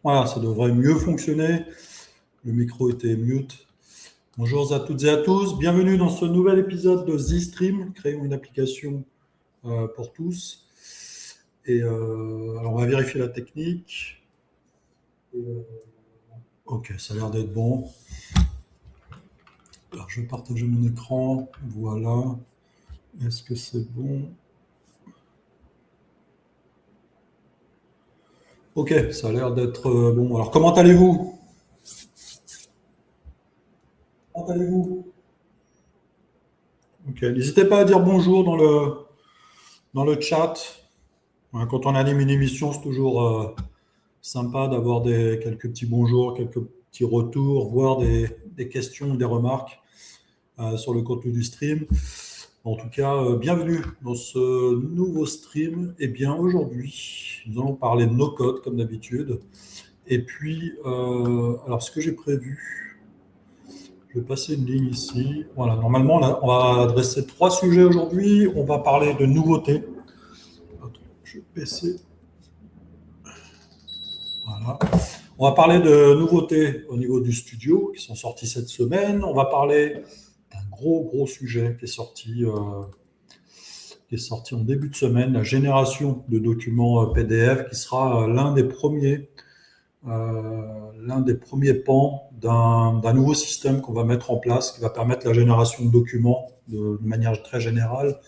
Voilà, ça devrait mieux fonctionner. Le micro était mute. Bonjour à toutes et à tous. Bienvenue dans ce nouvel épisode de ZStream, créons une application pour tous. Et alors, on va vérifier la technique. Ok, ça a l'air d'être bon. Alors, je vais partager mon écran. Voilà. Est-ce que c'est bon? Ok, ça a l'air d'être bon. Alors, comment allez-vous? Comment allez-vous? Ok, n'hésitez pas à dire bonjour dans le chat. Hein, quand on anime une émission, c'est toujours sympa d'avoir quelques petits bonjours, quelques petits retours, voire des questions ou des remarques sur le contenu du stream. En tout cas, bienvenue dans ce nouveau stream. Eh bien, aujourd'hui, nous allons parler de no-code, comme d'habitude. Et puis, alors, ce que j'ai prévu, je vais passer une ligne ici. Voilà, normalement, on va adresser 3 sujets aujourd'hui. On va parler de nouveautés. Attends, je vais baisser. Voilà. On va parler de nouveautés au niveau du studio qui sont sorties cette semaine. On va parler d'un gros sujet qui est sorti en début de semaine, la génération de documents PDF, qui sera l'un des premiers pans d'un nouveau système qu'on va mettre en place, qui va permettre la génération de documents de manière très générale,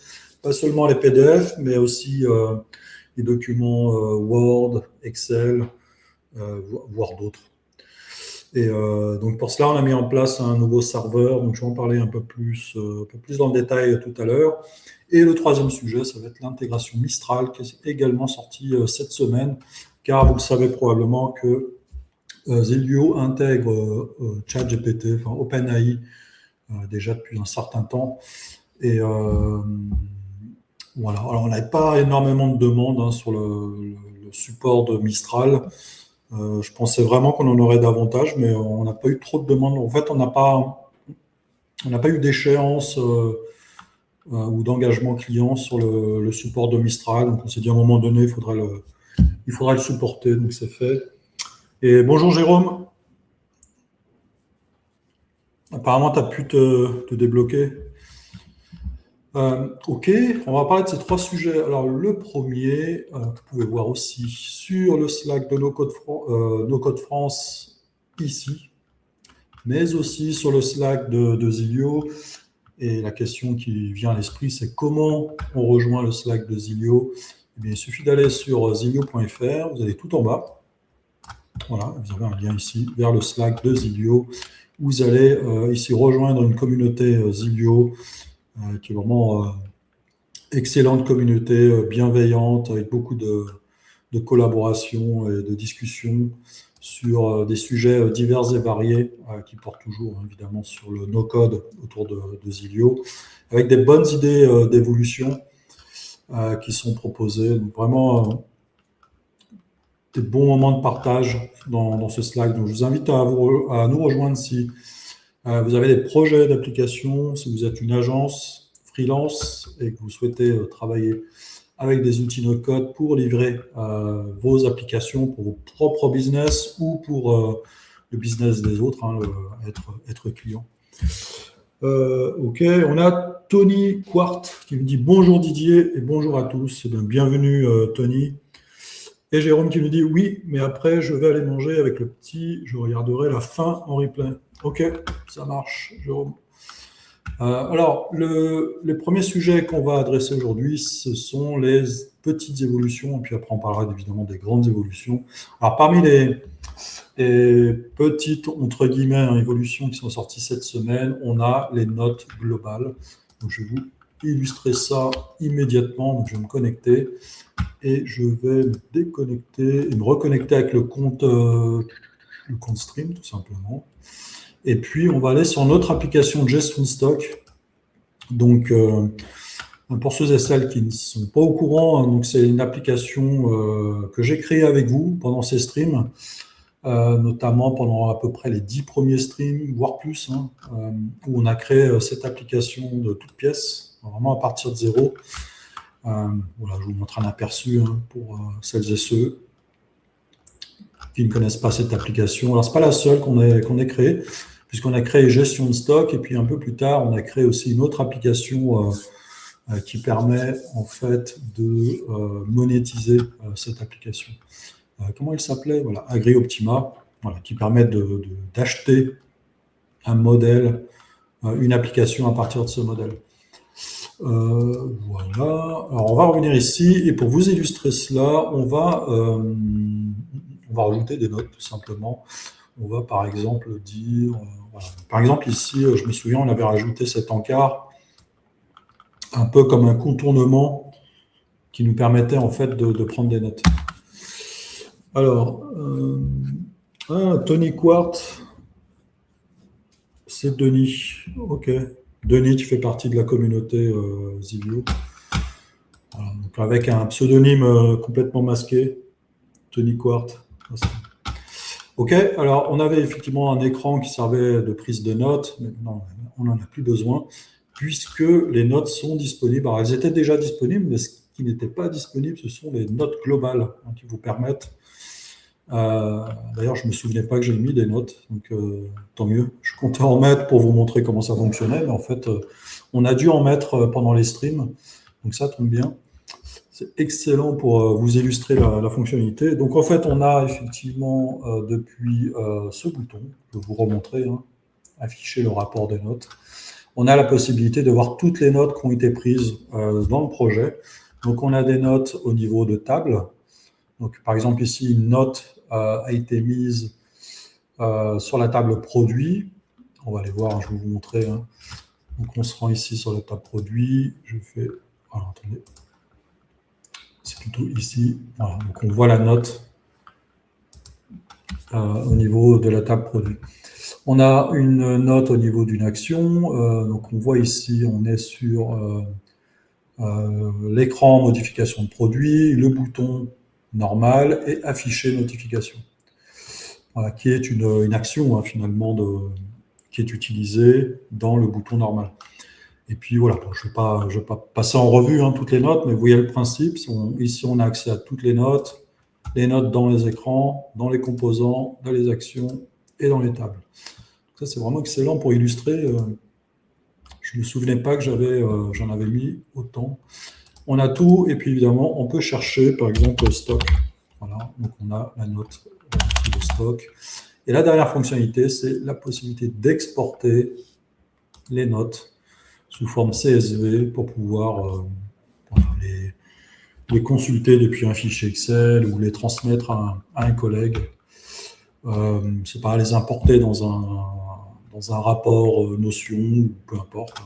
pas seulement les PDF, mais aussi les documents Word, Excel, voire d'autres. Et donc pour cela, on a mis en place un nouveau serveur. Donc je vais en parler un peu plus dans le détail tout à l'heure. Et le troisième sujet, ça va être l'intégration Mistral, qui est également sortie cette semaine, car vous le savez probablement que Zilio intègre ChatGPT, enfin OpenAI, déjà depuis un certain temps. Et voilà. Alors on n'avait pas énormément de demandes sur le support de Mistral. Je pensais vraiment qu'on en aurait davantage, mais on n'a pas eu trop de demandes. En fait, on n'a pas eu d'échéance ou d'engagement client sur le support de Mistral. Donc, on s'est dit à un moment donné, il faudra le supporter. Donc, c'est fait. Et bonjour Jérôme. Apparemment, tu as pu te débloquer. Ok, on va parler de ces 3 sujets. Alors, le premier, que vous pouvez voir aussi sur le Slack de No Code France, ici, mais aussi sur le Slack de Zilio. Et la question qui vient à l'esprit, c'est comment on rejoint le Slack de Zilio. Eh bien, il suffit d'aller sur zilio.fr, vous allez tout en bas. Voilà, vous avez un lien ici vers le Slack de Zilio. Vous allez ici rejoindre une communauté Zilio qui est vraiment excellente communauté, bienveillante, avec beaucoup de collaboration et de discussion sur des sujets divers et variés qui portent toujours évidemment sur le no-code autour de Zilio, avec des bonnes idées d'évolution qui sont proposées. Donc vraiment des bons moments de partage dans ce Slack. Donc je vous invite à nous rejoindre si vous avez des projets d'application, si vous êtes une agence freelance et que vous souhaitez travailler avec des outils no-code pour livrer vos applications pour vos propres business ou pour le business des autres, être client. Ok, on a Tony Quart qui me dit bonjour Didier et bonjour à tous. Bienvenue Tony. Et Jérôme qui nous dit oui, mais après je vais aller manger avec le petit, je regarderai la fin en replay. Ok, ça marche, Jérôme. Alors, les premiers sujets qu'on va adresser aujourd'hui, ce sont les petites évolutions, et puis après on parlera évidemment des grandes évolutions. Alors, parmi les petites, entre guillemets, évolutions qui sont sorties cette semaine, on a les notes globales. Donc, je vais vous illustrer ça immédiatement. Donc, je vais me connecter et je vais me déconnecter et me reconnecter avec le compte stream, tout simplement. Et puis, on va aller sur notre application gestion de stock. Donc, pour ceux et celles qui ne sont pas au courant, donc c'est une application que j'ai créée avec vous pendant ces streams, notamment pendant à peu près les 10 premiers streams, voire plus, où on a créé cette application de toutes pièces, vraiment à partir de zéro. Voilà, je vous montre un aperçu pour celles et ceux qui ne connaissent pas cette application. Alors, ce n'est pas la seule qu'on ait créée, puisqu'on a créé gestion de stock, et puis un peu plus tard, on a créé aussi une autre application qui permet en fait de monétiser cette application. Comment elle s'appelait? Voilà, AgriOptima, voilà, qui permet d'acheter un modèle, une application à partir de ce modèle. Voilà. Alors, on va revenir ici, et pour vous illustrer cela, on va rajouter des notes, tout simplement. On va, par exemple, dire... voilà. Par exemple, ici, je me souviens, on avait rajouté cet encart, un peu comme un contournement qui nous permettait, en fait, de prendre des notes. Alors, Tony Quart, c'est Denis. OK. Denis, tu fais partie de la communauté Zilio. Voilà, donc avec un pseudonyme complètement masqué, Tony Quart. OK, alors on avait effectivement un écran qui servait de prise de notes, mais non, on n'en a plus besoin, puisque les notes sont disponibles. Alors elles étaient déjà disponibles, mais ce qui n'était pas disponible, ce sont les notes globales qui vous permettent. D'ailleurs, je ne me souvenais pas que j'ai mis des notes, donc tant mieux. Je comptais en mettre pour vous montrer comment ça fonctionnait, mais en fait, on a dû en mettre pendant les streams, donc ça tombe bien. C'est excellent pour vous illustrer la fonctionnalité. Donc en fait, on a effectivement depuis ce bouton, je vais vous remontrer, afficher le rapport des notes, on a la possibilité de voir toutes les notes qui ont été prises dans le projet. Donc on a des notes au niveau de table. Donc par exemple ici, une note a été mise sur la table produit. On va aller voir, je vais vous montrer. Donc on se rend ici sur la table produit. Je fais... Alors attendez. C'est plutôt ici. Voilà, donc on voit la note au niveau de la table produit. On a une note au niveau d'une action. Donc on voit ici, on est sur l'écran modification de produit, le bouton normal et afficher notification. Voilà, qui est une action finalement qui est utilisée dans le bouton normal. Et puis voilà, je ne vais pas passer en revue toutes les notes, mais vous voyez le principe. Ici, on a accès à toutes les notes dans les écrans, dans les composants, dans les actions et dans les tables. Ça, c'est vraiment excellent pour illustrer. Je ne me souvenais pas que j'en avais mis autant. On a tout, et puis évidemment, on peut chercher, par exemple, le stock. Voilà, donc on a la note de stock. Et la dernière fonctionnalité, c'est la possibilité d'exporter les notes sous forme CSV pour pouvoir les consulter depuis un fichier Excel ou les transmettre à un collègue. C'est pas les importer dans un rapport Notion, ou peu importe.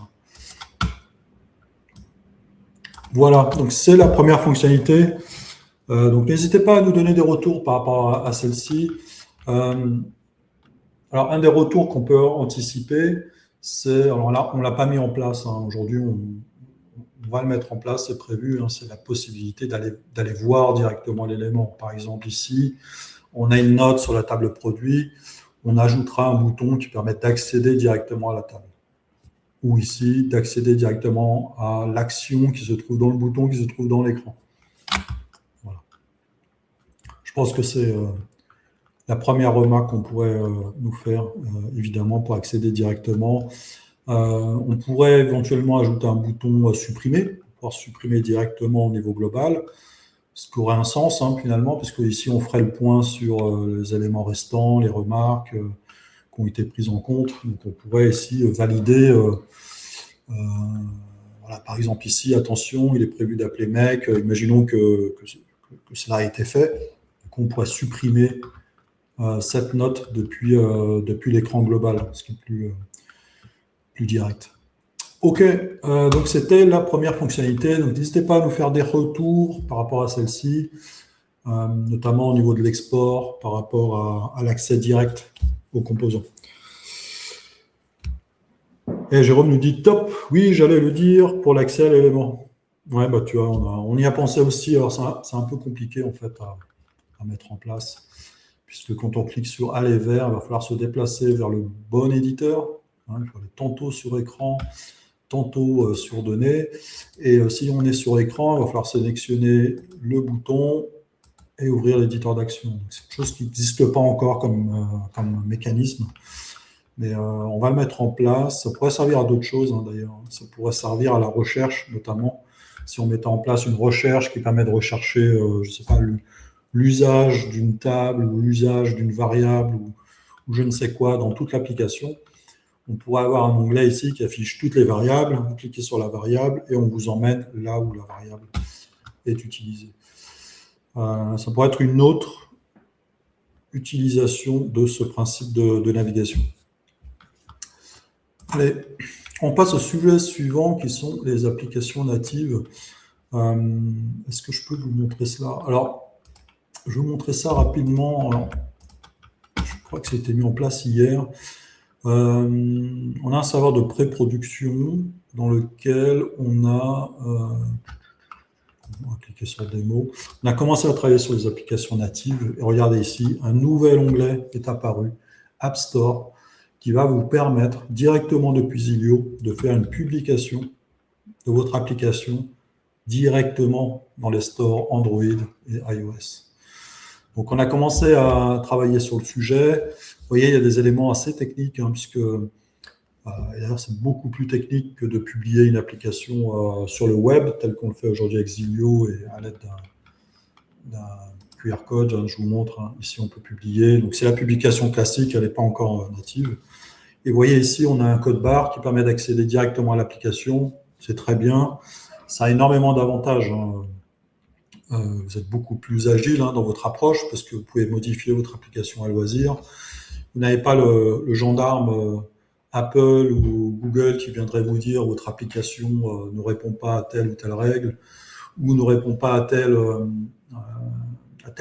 Voilà, donc c'est la première fonctionnalité. Donc n'hésitez pas à nous donner des retours par rapport à celle-ci. Alors un des retours qu'on peut anticiper, c'est, alors là on ne l'a pas mis en place, aujourd'hui on va le mettre en place, c'est prévu, c'est la possibilité d'aller voir directement l'élément. Par exemple ici, on a une note sur la table produit, on ajoutera un bouton qui permet d'accéder directement à la table. Ou ici, d'accéder directement à l'action qui se trouve dans le bouton, qui se trouve dans l'écran. Voilà. Je pense que c'est la première remarque qu'on pourrait nous faire, évidemment, pour accéder directement. On pourrait éventuellement ajouter un bouton supprimer, pour pouvoir supprimer directement au niveau global, ce qui aurait un sens finalement, parce qu'ici on ferait le point sur les éléments restants, les remarques qui ont été prises en compte. Donc on pourrait ici valider, voilà, par exemple ici, attention, il est prévu d'appeler mec, imaginons que cela a été fait, qu'on pourrait supprimer cette note depuis l'écran global, ce qui est plus direct. OK, donc c'était la première fonctionnalité. Donc n'hésitez pas à nous faire des retours par rapport à celle-ci, notamment au niveau de l'export, par rapport à l'accès direct aux composants. Et Jérôme nous dit top, oui, j'allais le dire pour l'accès à l'élément. Ouais, bah tu vois, on y a pensé aussi. Alors c'est un peu compliqué en fait à mettre en place, puisque quand on clique sur aller vers, il va falloir se déplacer vers le bon éditeur. Il faut aller tantôt sur écran, tantôt sur données. Et si on est sur écran, il va falloir sélectionner le bouton et ouvrir l'éditeur d'action. C'est quelque chose qui n'existe pas encore comme mécanisme, mais on va le mettre en place. Ça pourrait servir à d'autres choses, hein, d'ailleurs. Ça pourrait servir à la recherche, notamment, si on mettait en place une recherche qui permet de rechercher, je ne sais pas, l'usage d'une table ou l'usage d'une variable ou je ne sais quoi dans toute l'application. On pourrait avoir un onglet ici qui affiche toutes les variables. Vous cliquez sur la variable et on vous emmène là où la variable est utilisée. Ça pourrait être une autre utilisation de ce principe de navigation. Allez, on passe au sujet suivant qui sont les applications natives. Est-ce que je peux vous montrer cela? Alors, je vais vous montrer ça rapidement. Alors, je crois que ça a été mis en place hier. On a un serveur de pré-production dans lequel on va cliquer sur démo. On a commencé à travailler sur les applications natives. Et regardez ici, un nouvel onglet est apparu, App Store, qui va vous permettre directement depuis Zilio de faire une publication de votre application directement dans les stores Android et iOS. Donc, on a commencé à travailler sur le sujet. Vous voyez, il y a des éléments assez techniques, hein, puisque d'ailleurs, c'est beaucoup plus technique que de publier une application sur le web, tel qu'on le fait aujourd'hui avec Zilio et à l'aide d'un QR code. Hein, je vous montre, hein, ici, on peut publier. Donc, c'est la publication classique, elle n'est pas encore native. Et vous voyez ici, on a un code barre qui permet d'accéder directement à l'application. C'est très bien. Ça a énormément d'avantages, hein. Vous êtes beaucoup plus agile, hein, dans votre approche parce que vous pouvez modifier votre application à loisir. Vous n'avez pas le gendarme Apple ou Google qui viendrait vous dire votre application ne répond pas à telle ou telle règle ou ne répond pas à tel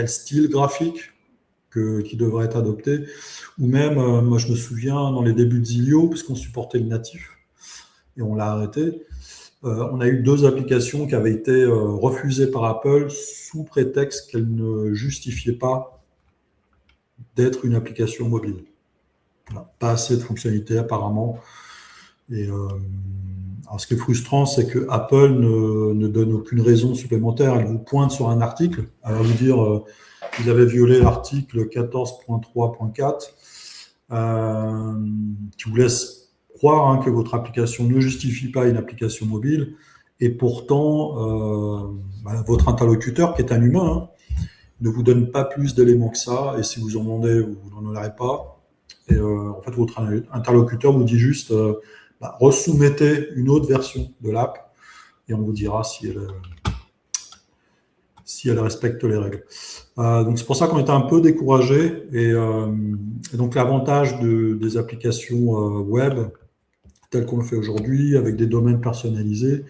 style graphique qui devrait être adopté. Ou même, moi je me souviens dans les débuts de Zilio, puisqu'on supportait le natif et on l'a arrêté, on a eu 2 applications qui avaient été refusées par Apple sous prétexte qu'elles ne justifiaient pas d'être une application mobile. Voilà, pas assez de fonctionnalités apparemment. Et alors ce qui est frustrant, c'est que Apple ne donne aucune raison supplémentaire. Elle vous pointe sur un article, elle va vous dire vous avez violé l'article 14.3.4 qui vous laisse croire, hein, que votre application ne justifie pas une application mobile, et pourtant, votre interlocuteur, qui est un humain, hein, ne vous donne pas plus d'éléments que ça, et si vous en demandez, vous n'en aurez pas. Et en fait, votre interlocuteur vous dit juste resoumettez une autre version de l'app, et on vous dira si elle respecte les règles. Donc c'est pour ça qu'on était un peu découragé, et donc l'avantage des applications web tel qu'on le fait aujourd'hui, avec des domaines personnalisés.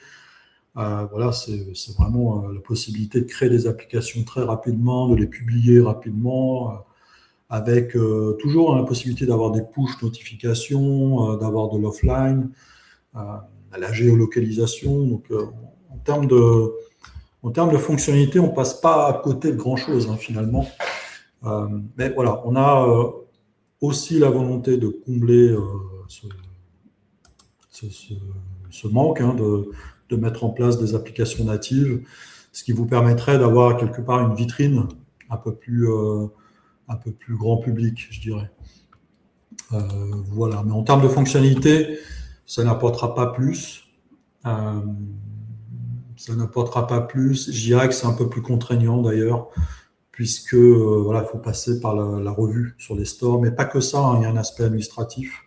Voilà, c'est vraiment la possibilité de créer des applications très rapidement, de les publier rapidement, avec toujours la possibilité d'avoir des push notifications, d'avoir de l'offline, la géolocalisation. Donc, en termes de fonctionnalité, on ne passe pas à côté de grand-chose, hein, finalement. Mais voilà, on a aussi la volonté de combler ce manque, hein, de mettre en place des applications natives, ce qui vous permettrait d'avoir quelque part une vitrine un peu plus grand public, je dirais. Voilà, mais en termes de fonctionnalité, ça n'apportera pas plus. Je dirais que c'est un peu plus contraignant d'ailleurs, puisque voilà, il faut passer par la revue sur les stores, mais pas que ça, hein, il y a un aspect administratif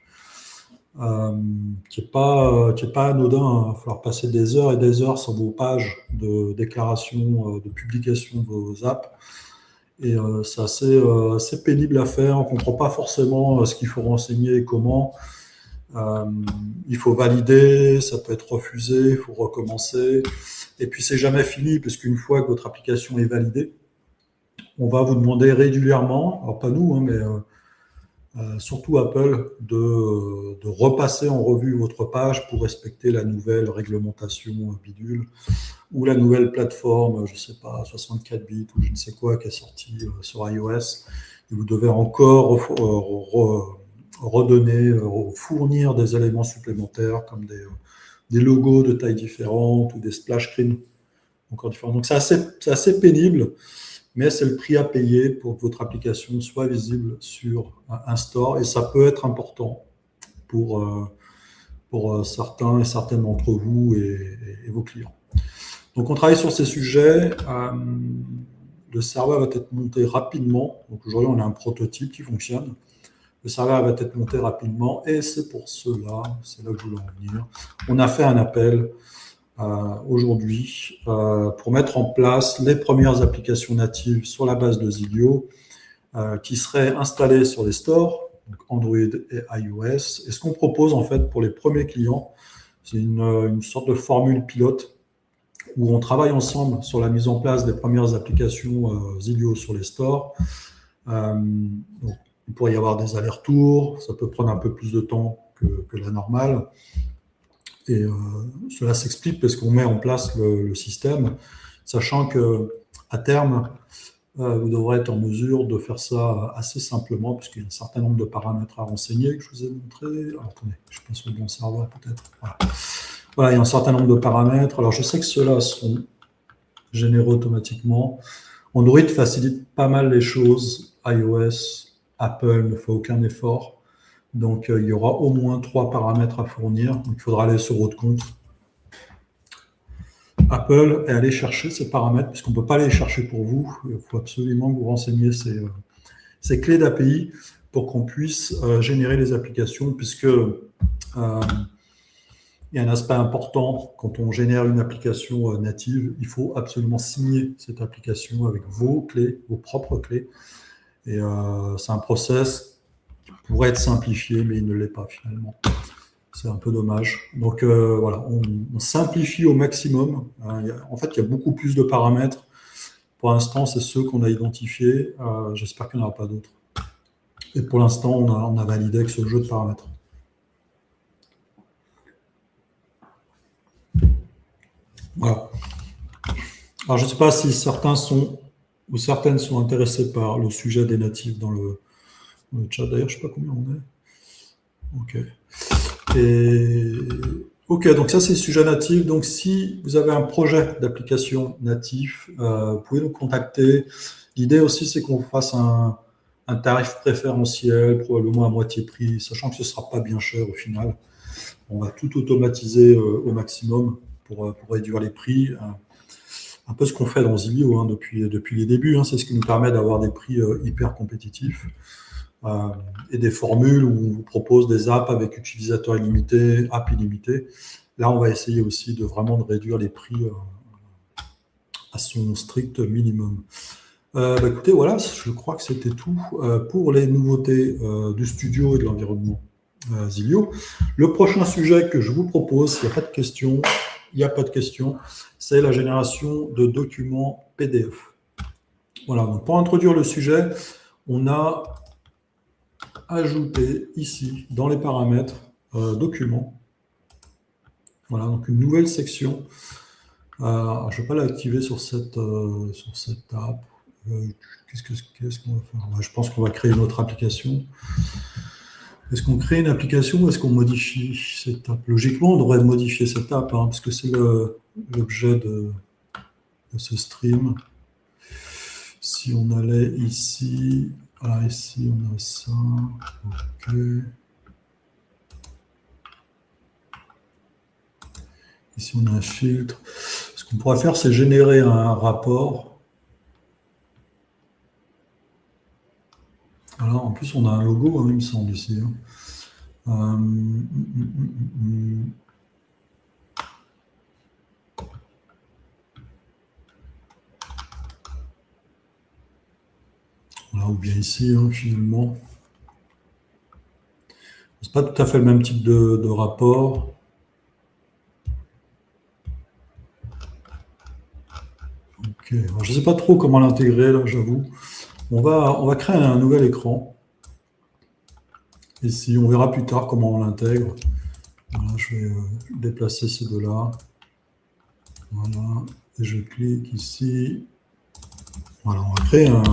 qui n'est pas anodin, hein. Il va falloir passer des heures et des heures sur vos pages de déclaration, de publication de vos apps. Et c'est assez pénible à faire. On ne comprend pas forcément ce qu'il faut renseigner et comment. Il faut valider, ça peut être refusé, il faut recommencer. Et puis, c'est jamais fini, parce qu'une fois que votre application est validée, on va vous demander régulièrement, alors pas nous, hein, mais surtout Apple, de repasser en revue votre page pour respecter la nouvelle réglementation bidule ou la nouvelle plateforme, je ne sais pas, 64 bits ou je ne sais quoi, qui est sortie sur iOS. Et vous devez encore fournir des éléments supplémentaires comme des logos de taille différente ou des splash screens encore différents. Donc c'est assez pénible. mais c'est le prix à payer pour que votre application soit visible sur un store, et ça peut être important pour certains et certaines d'entre vous et vos clients. Donc on travaille sur ces sujets. Le serveur va être monté rapidement. Donc aujourd'hui, on a un prototype qui fonctionne. Le serveur va être monté rapidement, et c'est pour cela, c'est là que je voulais en venir, on a fait un appel aujourd'hui pour mettre en place les premières applications natives sur la base de Zilio qui seraient installées sur les stores, donc Android et iOS. Et ce qu'on propose en fait pour les premiers clients, c'est une sorte de formule pilote où on travaille ensemble sur la mise en place des premières applications Zilio sur les stores. Donc, il pourrait y avoir des allers-retours, ça peut prendre un peu plus de temps que la normale. Et cela s'explique parce qu'on met en place le système, sachant qu'à terme, vous devrez être en mesure de faire ça assez simplement, puisqu'il y a un certain nombre de paramètres à renseigner que je vous ai montré. Alors, attendez, je pense au bon serveur peut-être. Voilà, il y a un certain nombre de paramètres. Alors, je sais que ceux-là sont générés automatiquement. Android facilite pas mal les choses. iOS, Apple ne fait aucun effort. Donc, il y aura au moins 3 paramètres à fournir. Donc, il faudra aller sur votre compte Apple et aller chercher ces paramètres, puisqu'on ne peut pas les chercher pour vous. Il faut absolument que vous renseigniez ces clés d'API pour qu'on puisse générer les applications, puisque il y a un aspect important. Quand on génère une application native, il faut absolument signer cette application avec vos clés, vos propres clés. Et c'est un process qui pourrait être simplifié, mais il ne l'est pas finalement. C'est un peu dommage. Donc voilà, on simplifie au maximum. En fait, il y a beaucoup plus de paramètres. Pour l'instant, c'est ceux qu'on a identifiés. J'espère qu'il n'y en aura pas d'autres. Et pour l'instant, on a validé avec ce jeu de paramètres. Voilà. Alors, je ne sais pas si certains sont ou certaines sont intéressés par le sujet des natifs dans le chat. D'ailleurs, je ne sais pas combien on est. OK. OK, donc ça, c'est le sujet natif. Donc, si vous avez un projet d'application natif, vous pouvez nous contacter. L'idée aussi, c'est qu'on fasse un tarif préférentiel, probablement à moitié prix, sachant que ce ne sera pas bien cher au final. On va tout automatiser au maximum pour réduire les prix. Un peu ce qu'on fait dans Zilio depuis les débuts. C'est ce qui nous permet d'avoir des prix hyper compétitifs. Et des formules où on vous propose des apps avec utilisateurs illimités, apps illimitées. Là, on va essayer aussi de vraiment réduire les prix à son strict minimum. Écoutez, voilà, je crois que c'était tout pour les nouveautés du studio et de l'environnement Zilio. Le prochain sujet que je vous propose, s'il n'y a pas de questions, c'est la génération de documents PDF. Voilà, donc pour introduire le sujet, on a ajouté ici, dans les paramètres, documents. Voilà, donc une nouvelle section. Je ne vais pas l'activer sur cette app. Qu'est-ce qu'on va faire? Je pense qu'on va créer une autre application. Est-ce qu'on crée une application ou est-ce qu'on modifie cette app? Logiquement, on devrait modifier cette app, parce que c'est l'objet de ce stream. Si on allait ici, ici on a ça, OK. Ici on a un filtre. Ce qu'on pourrait faire, c'est générer un rapport. Alors, en plus, on a un logo, il me semble, ici. Voilà, ou bien ici, finalement. C'est pas tout à fait le même type de rapport. OK. Alors, je ne sais pas trop comment l'intégrer, là, j'avoue. On va créer un nouvel écran. Ici, on verra plus tard comment on l'intègre. Voilà, je vais déplacer ces deux-là. Voilà. Et je clique ici. Voilà, on va créer un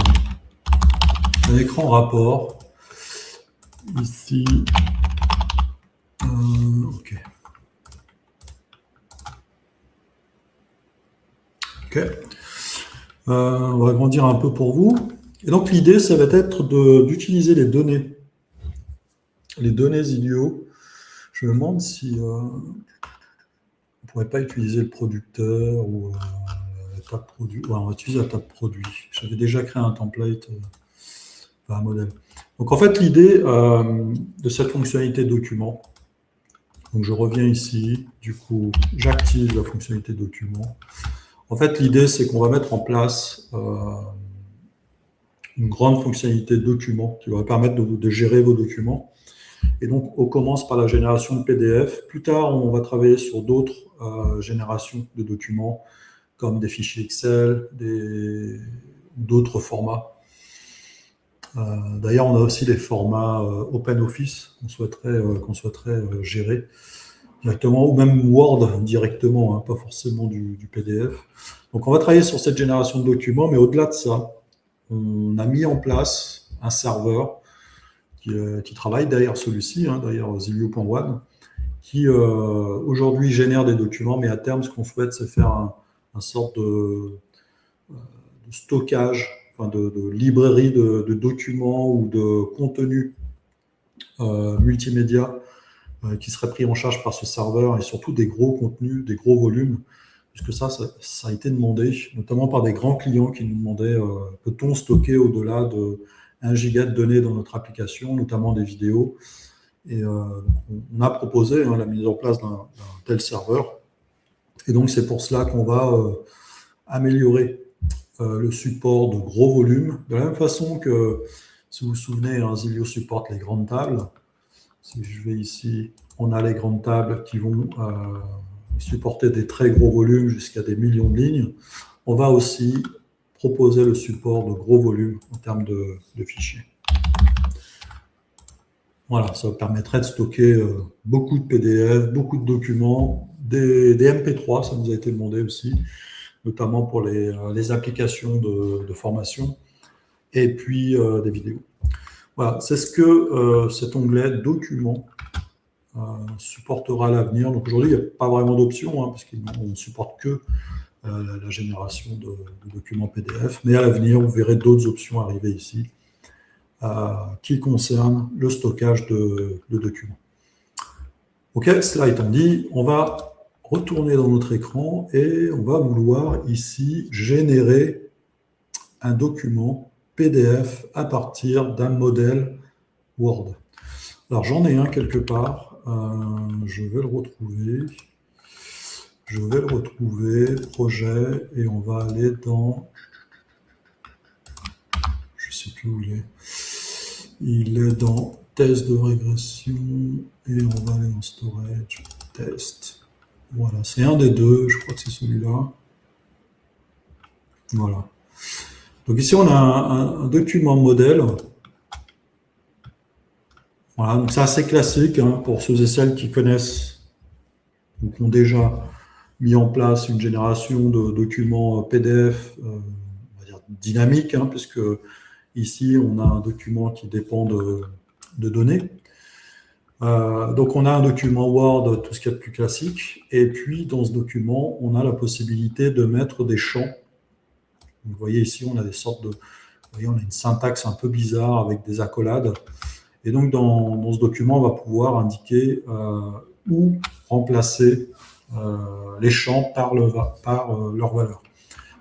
écran rapport. Ici. OK. OK. On va agrandir un peu pour vous. Et donc l'idée, ça va être d'utiliser les données Zilio. Je me demande si on ne pourrait pas utiliser le producteur ou la table produit. Ouais, on va utiliser la table produit. J'avais déjà créé un template, un modèle. Donc en fait, l'idée de cette fonctionnalité document, donc je reviens ici, du coup, j'active la fonctionnalité document. En fait, l'idée, c'est qu'on va mettre en place une grande fonctionnalité document qui va permettre de gérer vos documents. Et donc, on commence par la génération de PDF. Plus tard, on va travailler sur d'autres générations de documents, comme des fichiers Excel, d'autres formats. D'ailleurs, on a aussi des formats OpenOffice qu'on souhaiterait gérer directement, ou même Word directement, hein, pas forcément du PDF. Donc, on va travailler sur cette génération de documents, mais au-delà de ça, on a mis en place un serveur qui travaille derrière celui-ci, hein, derrière Zilio.one, qui aujourd'hui génère des documents, mais à terme, ce qu'on souhaite, c'est faire un sorte de stockage, enfin de librairie de documents ou de contenus multimédia qui seraient pris en charge par ce serveur, et surtout des gros contenus, des gros volumes, puisque ça a été demandé, notamment par des grands clients qui nous demandaient peut-on stocker au-delà de 1 giga de données dans notre application, notamment des vidéos. Et on a proposé la mise en place d'un tel serveur. Et donc, c'est pour cela qu'on va améliorer le support de gros volumes. De la même façon que, si vous vous souvenez, Zilio supporte les grandes tables. Si je vais ici, on a les grandes tables qui vont supporter des très gros volumes jusqu'à des millions de lignes. On va aussi proposer le support de gros volumes en termes de fichiers. Voilà, ça permettrait de stocker beaucoup de PDF, beaucoup de documents, des MP3, ça nous a été demandé aussi, notamment pour les applications de formation, et puis des vidéos. Voilà, c'est ce que cet onglet Documents supportera à l'avenir. Donc aujourd'hui, il n'y a pas vraiment d'option, hein, parce qu'on ne supporte que la génération de documents PDF, mais à l'avenir, vous verrez d'autres options arriver ici qui concernent le stockage de documents. Ok, cela étant dit, on va retourner dans notre écran et on va vouloir ici générer un document PDF à partir d'un modèle Word. Alors j'en ai un quelque part, je vais le retrouver. Projet, et on va aller dans, je ne sais plus où il est. Il est dans test de régression et on va aller en storage, test. Voilà, c'est un des deux, je crois que c'est celui-là. Voilà. Donc ici, on a un document modèle. Voilà, donc c'est assez classique hein, pour ceux et celles qui connaissent ou qui ont déjà mis en place une génération de documents PDF, on va dire dynamique, hein, puisque ici, on a un document qui dépend de données. Donc, on a un document Word, tout ce qu'il y a de plus classique. Et puis, dans ce document, on a la possibilité de mettre des champs. Vous voyez ici, on a des sortes de... Vous voyez, on a une syntaxe un peu bizarre avec des accolades. Et donc, dans ce document, on va pouvoir indiquer où remplacer les champs par leur valeur.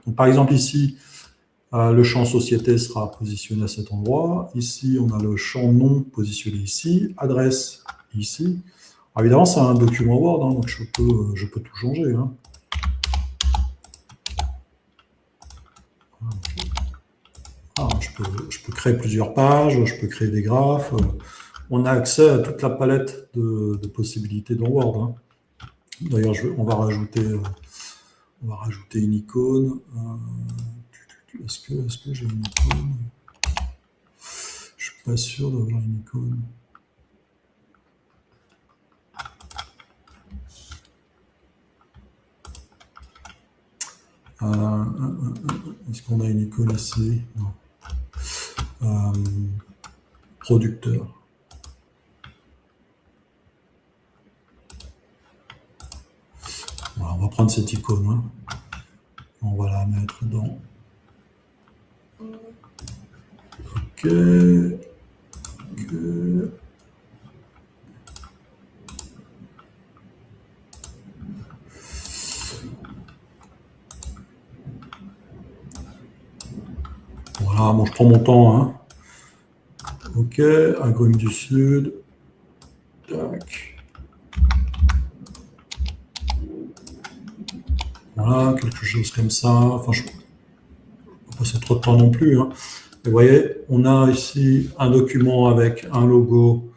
Donc, par exemple, ici, le champ société sera positionné à cet endroit. Ici, on a le champ nom positionné ici, adresse ici. Alors, évidemment, c'est un document Word, hein, donc je peux tout changer. Hein. Je peux créer plusieurs pages, je peux créer des graphes. On a accès à toute la palette de possibilités dans Word. Hein. D'ailleurs, on va rajouter une icône. Est-ce que j'ai une icône? Je suis pas sûr d'avoir une icône. Est-ce qu'on a une icône ici? Non. Producteur. Voilà, on va prendre cette icône. Hein. On va la mettre dans OK. Voilà, bon, je prends mon temps. Hein. OK, algorithme du Sud. Tac. Voilà, quelque chose comme ça. Enfin, je ne vais pas passer trop de temps non plus. Hein. Et vous voyez, on a ici un document avec un logo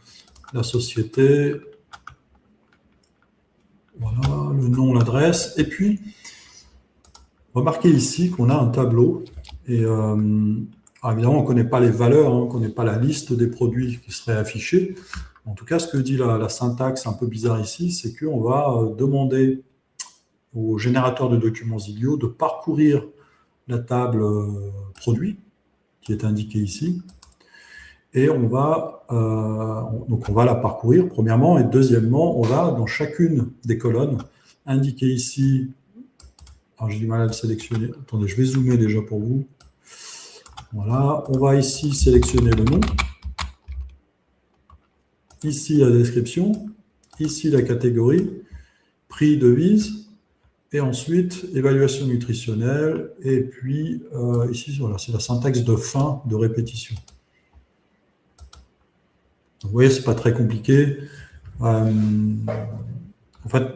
de la société. Voilà, le nom, l'adresse. Et puis, remarquez ici qu'on a un tableau. Et alors évidemment, on ne connaît pas les valeurs, hein, on ne connaît pas la liste des produits qui seraient affichés. En tout cas, ce que dit la syntaxe un peu bizarre ici, c'est qu'on va demander au générateur de documents Zilio de parcourir la table produit qui est indiquée ici. Et on va la parcourir, premièrement, et deuxièmement, on va, dans chacune des colonnes, indiquer ici, alors j'ai du mal à le sélectionner, attendez, je vais zoomer déjà pour vous. Voilà, on va ici sélectionner le nom, ici la description, ici la catégorie, prix, devise, et ensuite évaluation nutritionnelle, et puis ici, voilà, c'est la syntaxe de fin de répétition. Vous voyez, ce n'est pas très compliqué. En fait,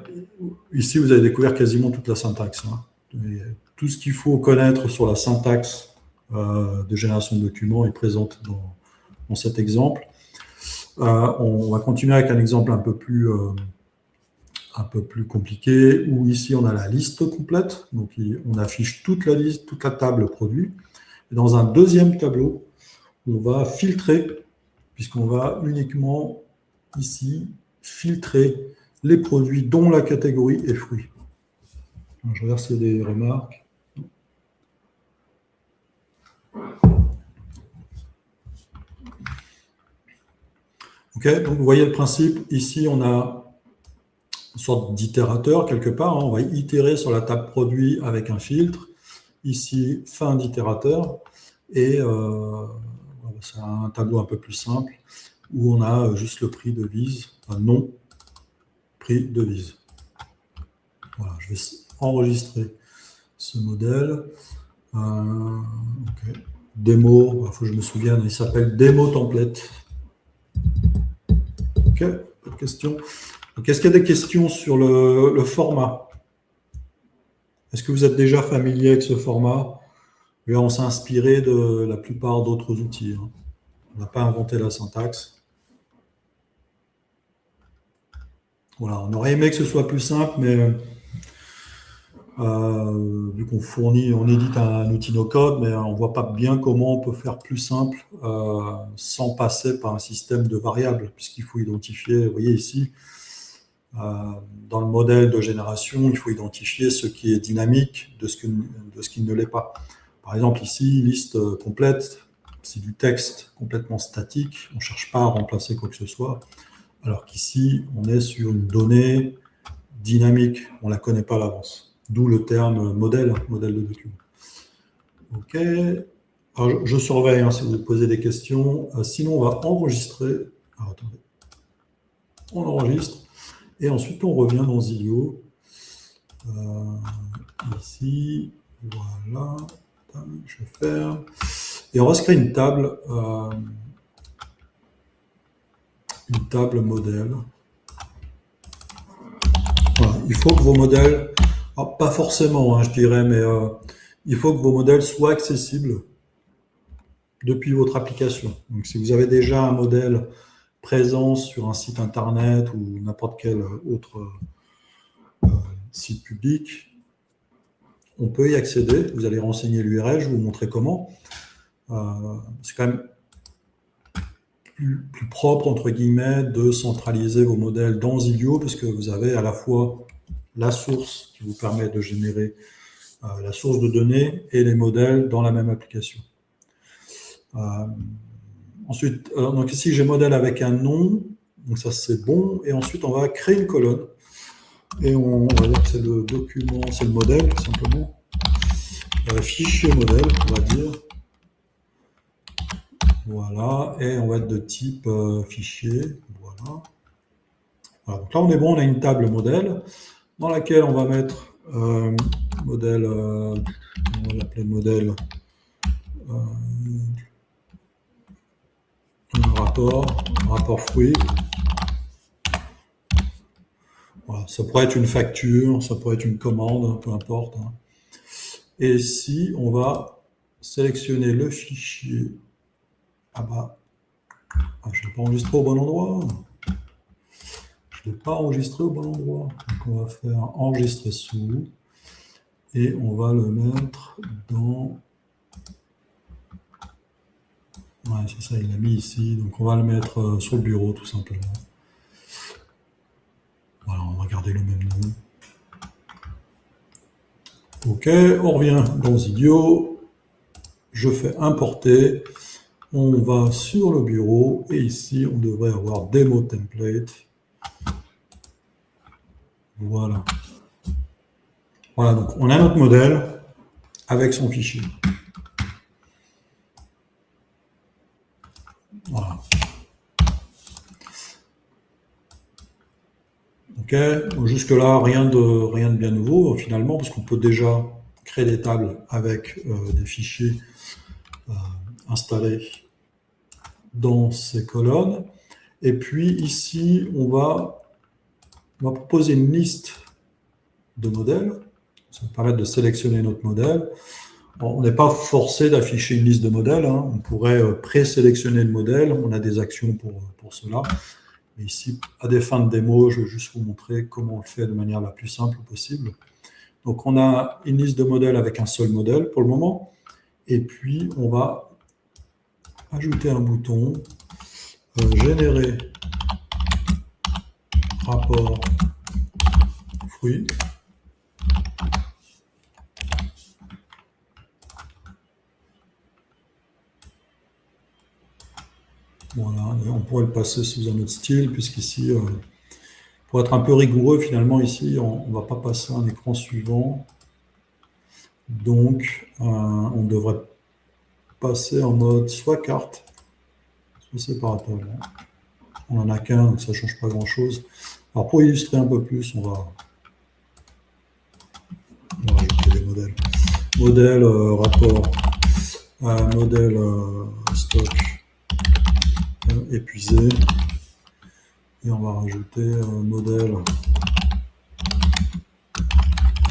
ici, vous avez découvert quasiment toute la syntaxe. Hein. Tout ce qu'il faut connaître sur la syntaxe de génération de documents est présente dans cet exemple. On va continuer avec un exemple un peu plus compliqué, où ici, on a la liste complète. Donc, on affiche toute la liste, toute la table produit. Et dans un deuxième tableau, on va filtrer, puisqu'on va uniquement, ici, filtrer les produits dont la catégorie est fruits. Alors, je regarde s'il y a des remarques. OK, donc vous voyez le principe. Ici, on a une sorte d'itérateur quelque part. Hein. On va itérer sur la table produit avec un filtre. Ici, fin d'itérateur. Et c'est un tableau un peu plus simple où on a juste le prix devise, enfin non, prix devise. Voilà, je vais enregistrer ce modèle. Okay. Démo, il faut que je me souvienne, il s'appelle démo template. Ok, pas de questions. Est-ce qu'il y a des questions sur le format? Est-ce que vous êtes déjà familier avec ce format? Là, on s'est inspiré de la plupart d'autres outils. Hein. On n'a pas inventé la syntaxe. Voilà, on aurait aimé que ce soit plus simple, mais vu qu'on fournit, on édite un outil no-code, mais on ne voit pas bien comment on peut faire plus simple sans passer par un système de variables, puisqu'il faut identifier, vous voyez ici, dans le modèle de génération, il faut identifier ce qui est dynamique de ce qui ne l'est pas. Par exemple, ici, liste complète, c'est du texte complètement statique, on ne cherche pas à remplacer quoi que ce soit, alors qu'ici, on est sur une donnée dynamique, on ne la connaît pas à l'avance. D'où le terme modèle de document. OK. Alors, je surveille hein, si vous posez des questions. Sinon, on va enregistrer. Alors, attendez. On enregistre. Et ensuite, on revient dans Zilio. Ici. Voilà. Je vais faire. Et on va se créer une table modèle. Voilà. Il faut que vos modèles... Alors, pas forcément, hein, je dirais, mais il faut que vos modèles soient accessibles depuis votre application. Donc, si vous avez déjà un modèle présent sur un site internet ou n'importe quel autre site public, on peut y accéder. Vous allez renseigner l'URL, je vais vous montrer comment. C'est quand même plus propre, entre guillemets, de centraliser vos modèles dans Zilio, parce que vous avez à la fois la source qui vous permet de générer la source de données et les modèles dans la même application. Ensuite, donc ici j'ai modèle avec un nom, donc ça c'est bon, et ensuite on va créer une colonne, et on va dire que c'est le document, c'est le modèle tout simplement, fichier modèle, on va dire, Voilà, et on va être de type fichier. Voilà. Voilà. Donc là, on est bon, on a une table modèle dans laquelle on va mettre modèle, on va l'appeler modèle rapport fruit. Voilà. Ça pourrait être une facture, ça pourrait être une commande, peu importe. Hein. Et ici, on va sélectionner le fichier. Ah bah, je ne l'ai pas enregistré au bon endroit. Je ne l'ai pas enregistré au bon endroit. Donc on va faire enregistrer sous. Et on va le mettre dans... Ouais, c'est ça, il l'a mis ici. Donc on va le mettre sur le bureau, tout simplement. Voilà, on va garder le même nom. Ok, on revient dans Idio. Je fais importer. On va sur le bureau. Et ici, on devrait avoir Demo Template. Voilà. Voilà, donc on a notre modèle avec son fichier. Voilà. Ok, jusque-là, rien de bien nouveau finalement, parce qu'on peut déjà créer des tables avec des fichiers installés dans ces colonnes. Et puis ici, on va proposer une liste de modèles. Ça va permettre de sélectionner notre modèle. Bon, on n'est pas forcé d'afficher une liste de modèles. Hein. On pourrait présélectionner le modèle. On a des actions pour cela. Mais ici, à des fins de démo, je vais juste vous montrer comment on le fait de manière la plus simple possible. Donc, on a une liste de modèles avec un seul modèle pour le moment. Et puis, on va ajouter un bouton générer rapport fruit. Voilà, on pourrait le passer sous un autre style, puisqu'ici, pour être un peu rigoureux, finalement, ici, on ne va pas passer à un écran suivant. Donc, on devrait passer en mode soit carte, soit séparateur. On n'en a qu'un, donc ça ne change pas grand-chose. Alors, pour illustrer un peu plus, on va ajouter des modèles. Modèle rapport, modèle stock épuisé. Et on va rajouter modèle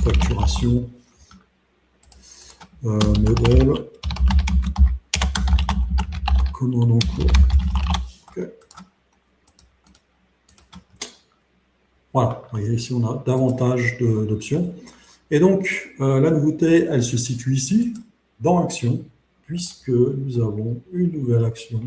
facturation, modèle commande en cours. Okay. Voilà, vous voyez ici on a davantage d'options. Et donc la nouveauté, elle se situe ici, dans Action, puisque nous avons une nouvelle action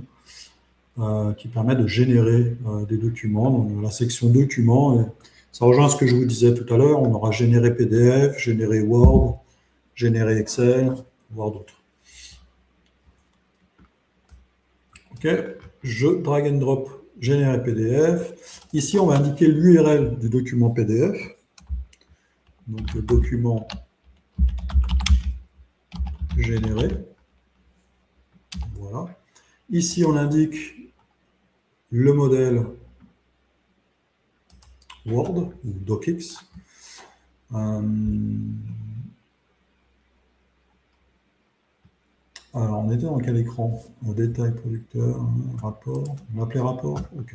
qui permet de générer des documents. Donc la section documents, ça rejoint ce que je vous disais tout à l'heure, on aura généré PDF, généré Word, généré Excel, voire d'autres. Ok, je drag and drop générer PDF. Ici, on va indiquer l'URL du document PDF. Donc, le document généré. Voilà. Ici, on indique le modèle Word ou DocX. Alors, on était dans quel écran? Détail producteur, rapport. On l'appelait rapport? Ok.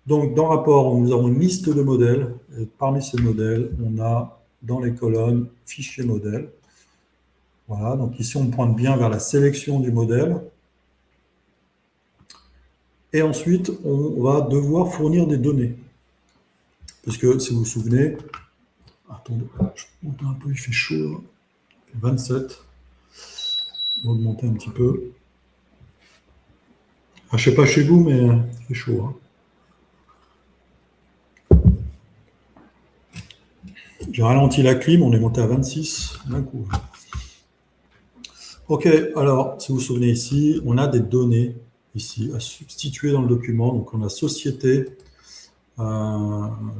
Donc, dans rapport, nous avons une liste de modèles. Et parmi ces modèles, on a dans les colonnes fichier modèle. Voilà, donc ici, on pointe bien vers la sélection du modèle. Et ensuite, on va devoir fournir des données. Parce que, si vous vous souvenez, attendez, je monte un peu, il fait chaud. 27. On va augmenter un petit peu. Ah, je ne sais pas chez vous, mais il fait chaud. Hein. J'ai ralenti la clim, on est monté à 26 d'un coup. Ok, alors, si vous vous souvenez ici, on a des données ici à substituer dans le document. Donc, on a société. Je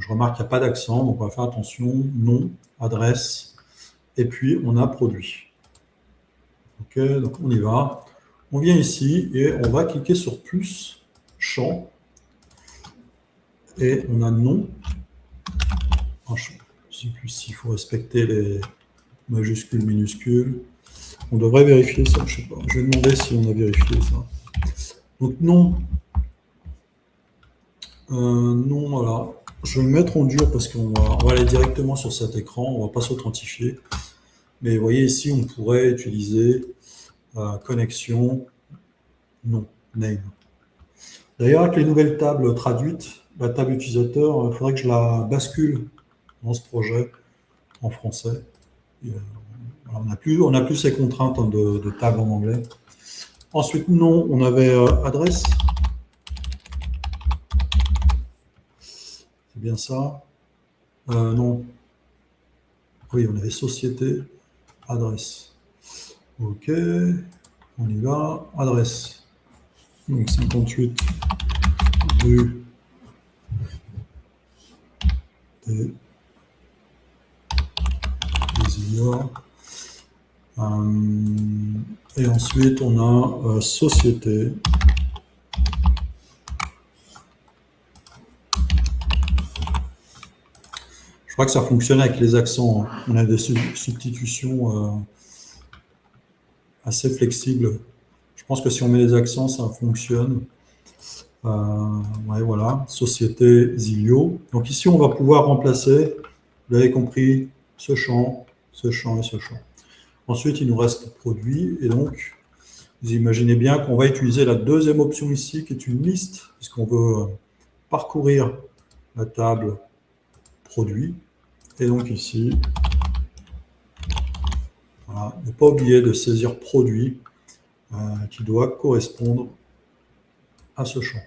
remarque qu'il n'y a pas d'accent, donc on va faire attention. Nom, adresse, et puis on a produit. Ok, donc on y va. On vient ici et on va cliquer sur plus, champ, et on a nom. Je ne sais plus s'il faut respecter les majuscules, minuscules. On devrait vérifier ça, je ne sais pas. Je vais demander si on a vérifié ça. Donc nom, nom, voilà. Je vais le mettre en dur parce qu'on va aller directement sur cet écran, on ne va pas s'authentifier. Mais vous voyez ici, on pourrait utiliser connexion, nom, name. D'ailleurs, avec les nouvelles tables traduites, la table utilisateur, il faudrait que je la bascule dans ce projet en français. Et, on n'a plus ces contraintes de table en anglais. Ensuite, nom, on avait adresse. C'est bien ça. Non. Oui, on avait société, adresse. OK. On y va. Adresse. Donc 58 rue des Isidore. Et ensuite, on a société. Je crois que ça fonctionne avec les accents. On a des substitutions assez flexibles. Je pense que si on met les accents, ça fonctionne. Ouais, voilà, société Zilio. Donc ici, on va pouvoir remplacer, vous l'avez compris, ce champ et ce champ. Ensuite, il nous reste produit. Et donc, vous imaginez bien qu'on va utiliser la deuxième option ici, qui est une liste, puisqu'on veut parcourir la table produit. Et donc ici, voilà, ne pas oublier de saisir produit qui doit correspondre à ce champ.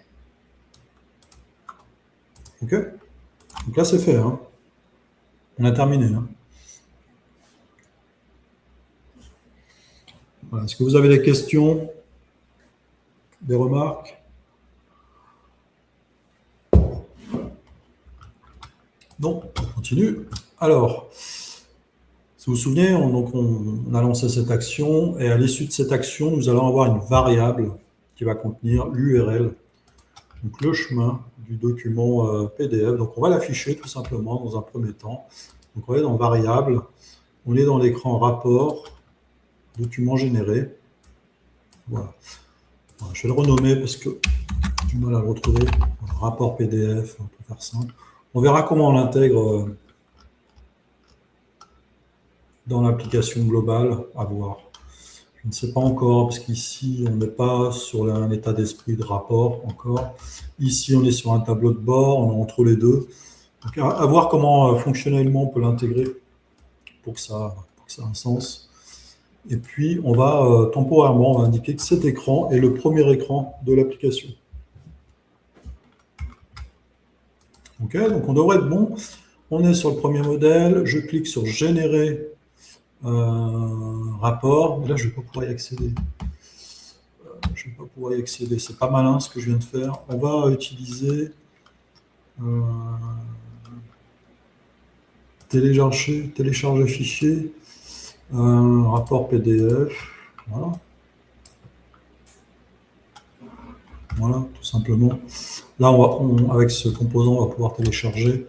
OK? Donc là, c'est fait. Hein. On a terminé. Hein. Voilà. Est-ce que vous avez des questions? Des remarques? Non, on continue. Alors, si vous vous souvenez, on a lancé cette action et à l'issue de cette action, nous allons avoir une variable qui va contenir l'URL, donc le chemin du document PDF. Donc on va l'afficher tout simplement dans un premier temps. Donc on est dans variable, on est dans l'écran rapport, document généré. Voilà. Je vais le renommer parce que j'ai du mal à le retrouver. Rapport PDF, on peut faire simple. On verra comment on l'intègre dans l'application globale, à voir. Je ne sais pas encore, parce qu'ici, on n'est pas sur un état d'esprit de rapport encore. Ici, on est sur un tableau de bord, on est entre les deux. Donc, à voir comment fonctionnellement on peut l'intégrer pour que ça ait un sens. Et puis, on va temporairement on va indiquer que cet écran est le premier écran de l'application. OK, donc on devrait être bon. On est sur le premier modèle. Je clique sur Générer rapport. Là, je ne vais pas pouvoir y accéder. C'est pas malin ce que je viens de faire. On va utiliser télécharger fichier, rapport PDF. Voilà. Voilà, tout simplement. Là, avec ce composant, on va pouvoir télécharger.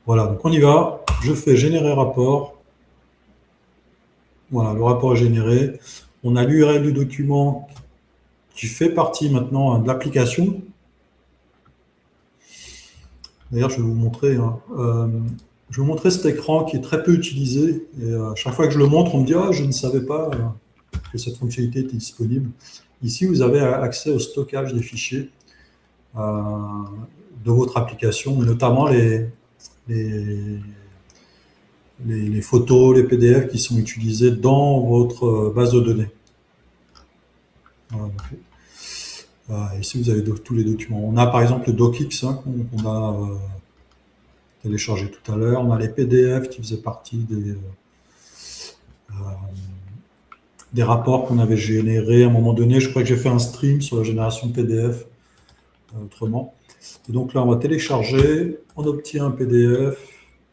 Voilà, donc on y va. Je fais générer rapport. Voilà, le rapport est généré. On a l'URL du document qui fait partie maintenant de l'application. D'ailleurs, je vais vous montrer. Je vais vous montrer cet écran qui est très peu utilisé. Et à chaque fois que je le montre, on me dit « Ah, je ne savais pas que cette fonctionnalité était disponible ». Ici, vous avez accès au stockage des fichiers de votre application, mais notamment les photos, les PDF qui sont utilisés dans votre base de données. Voilà, ici, vous avez tous les documents. On a par exemple le DocX qu'on a téléchargé tout à l'heure. On a les PDF qui faisaient partie des rapports qu'on avait générés à un moment donné. Je crois que j'ai fait un stream sur la génération de PDF autrement. Et donc là, on va télécharger, on obtient un PDF.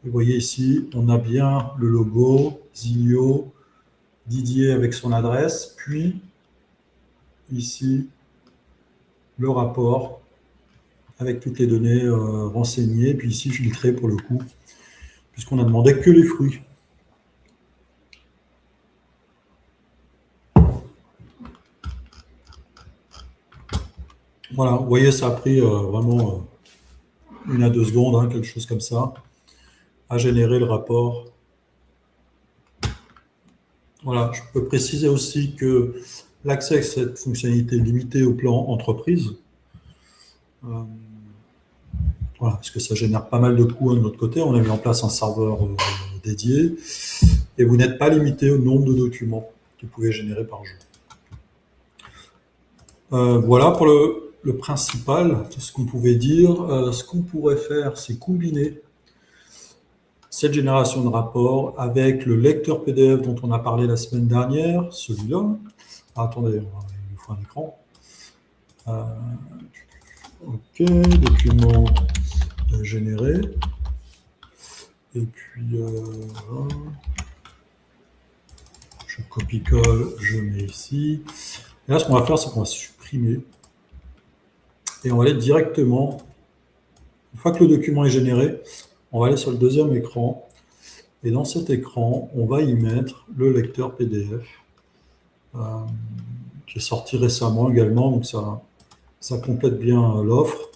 Vous voyez ici, on a bien le logo, Zilio, Didier avec son adresse, puis ici le rapport avec toutes les données renseignées, puis ici filtré pour le coup, puisqu'on a demandé que les fruits. Voilà, vous voyez, ça a pris vraiment 1 à 2 secondes, hein, quelque chose comme ça, à générer le rapport. Voilà, je peux préciser aussi que l'accès à cette fonctionnalité est limité au plan entreprise. Voilà, parce que ça génère pas mal de coûts de notre côté. On a mis en place un serveur dédié et vous n'êtes pas limité au nombre de documents que vous pouvez générer par jour. Voilà pour le principal, c'est ce qu'on pouvait dire. Ce qu'on pourrait faire, c'est combiner cette génération de rapports avec le lecteur PDF dont on a parlé la semaine dernière, celui-là. Ah, attendez, il nous faut un écran. Ok, document généré. Et puis, je copie-colle, je mets ici. Et là, ce qu'on va faire, c'est qu'on va supprimer. Et on va aller directement, une fois que le document est généré, on va aller sur le deuxième écran. Et dans cet écran, on va y mettre le lecteur PDF, qui est sorti récemment également, donc ça complète bien l'offre.